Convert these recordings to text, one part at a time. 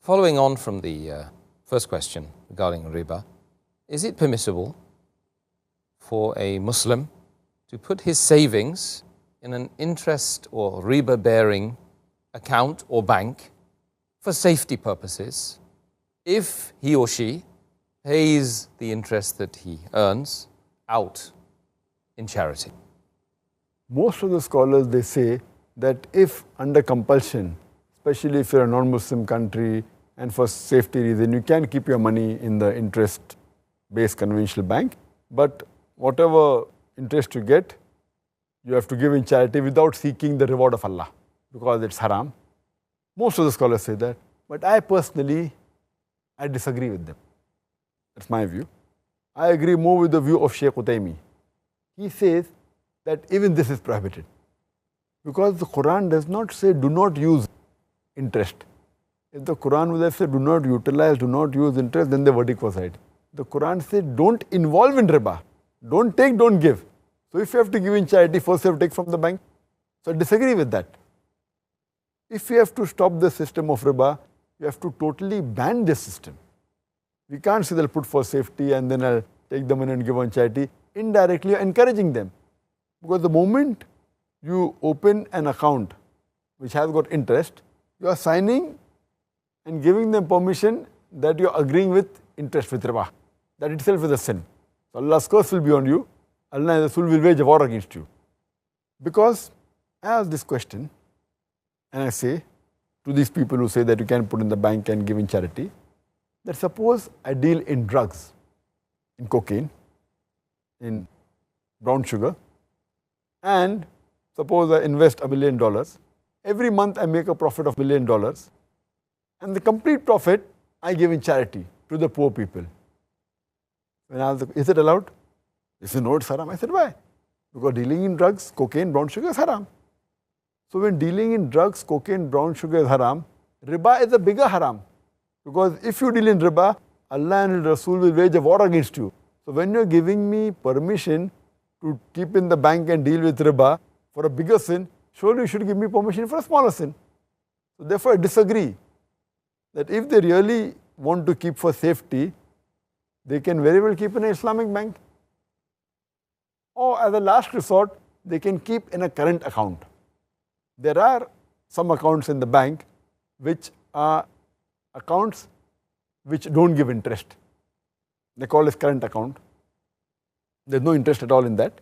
Following on from the first question regarding riba, is it permissible for a Muslim to put his savings in an interest or riba-bearing account or bank for safety purposes if he or she pays the interest that he earns out in charity? Most of the scholars, they say that if under compulsion, especially if you're a non-Muslim country and for safety reason, you can keep your money in the interest-based conventional bank, but whatever interest you get, you have to give in charity without seeking the reward of Allah, because it's haram. Most of the scholars say that, but I personally, I disagree with them. That's my view. I agree more with the view of Shaykh Utaymi. He says that even this is prohibited, because the Quran does not say do not use interest. If the Quran would have said do not utilize, do not use interest, then the verdict was right. The Quran said don't involve in riba. Don't take, don't give. So if you have to give in charity, first you have to take from the bank. So I disagree with that. If you have to stop the system of riba, you have to totally ban this system. We can't say they'll put for safety and then I'll take the money and give on charity. Indirectly, you're encouraging them. Because the moment you open an account which has got interest, you are signing and giving them permission that you are agreeing with interest with riba. That itself is a sin. So Allah's curse will be on you. Allah and Rasul will wage a war against you. Because I ask this question and I say to these people who say that you can put in the bank and give in charity, that suppose I deal in drugs, in cocaine, in brown sugar, and suppose I invest $1 million. Every month I make a profit of $1 million, and the complete profit I give in charity to the poor people. When I asked, is it allowed? They said, no, it's haram. I said, why? Because dealing in drugs, cocaine, brown sugar is haram. So when dealing in drugs, cocaine, brown sugar is haram, riba is a bigger haram. Because if you deal in riba, Allah and Rasul will wage a war against you. So when you're giving me permission to keep in the bank and deal with riba for a bigger sin, surely you should give me permission for a smaller sin. So therefore I disagree that if they really want to keep for safety, they can very well keep in an Islamic bank. Or as a last resort, they can keep in a current account. There are some accounts in the bank which are accounts which don't give interest. They call it current account. There's no interest at all in that.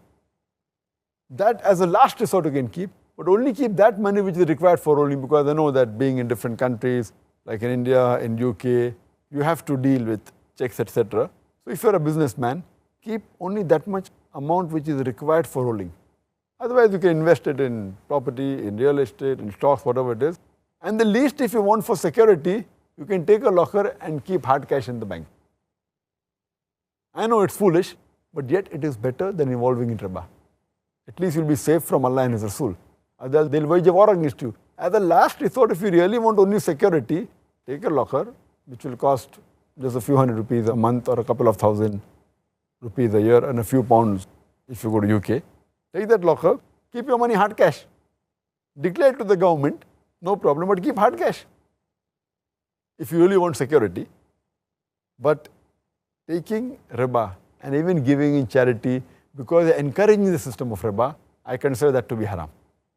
That as a last resort you can keep, but only keep that money which is required for rolling, because I know that being in different countries, like in India, in UK, you have to deal with checks, etc. So if you're a businessman, keep only that much amount which is required for rolling. Otherwise you can invest it in property, in real estate, in stocks, whatever it is. And the least if you want for security, you can take a locker and keep hard cash in the bank. I know it's foolish, but yet it is better than involving in riba. At least you'll be safe from Allah and His Rasul. Otherwise they'll wage a war against you. As a last resort, if you really want only security, take a locker which will cost just a few hundred rupees a month or a couple of thousand rupees a year and a few pounds if you go to UK. Take that locker, keep your money hard cash. Declare to the government, no problem, but keep hard cash if you really want security. But taking riba and even giving in charity because they're encouraging the system of riba, I consider that to be haram.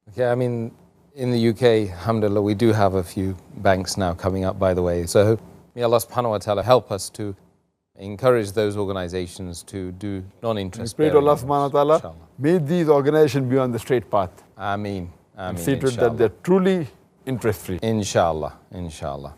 Okay, I mean, in the UK, alhamdulillah, we do have a few banks now coming up, by the way. So may Allah subhanahu wa ta'ala help us to encourage those organizations to do non-interest bearing. Pray to Allah subhanahu wa ta'ala, may these organizations be on the straight path. Ameen. And see to it that they're truly interest-free. Inshallah, inshallah.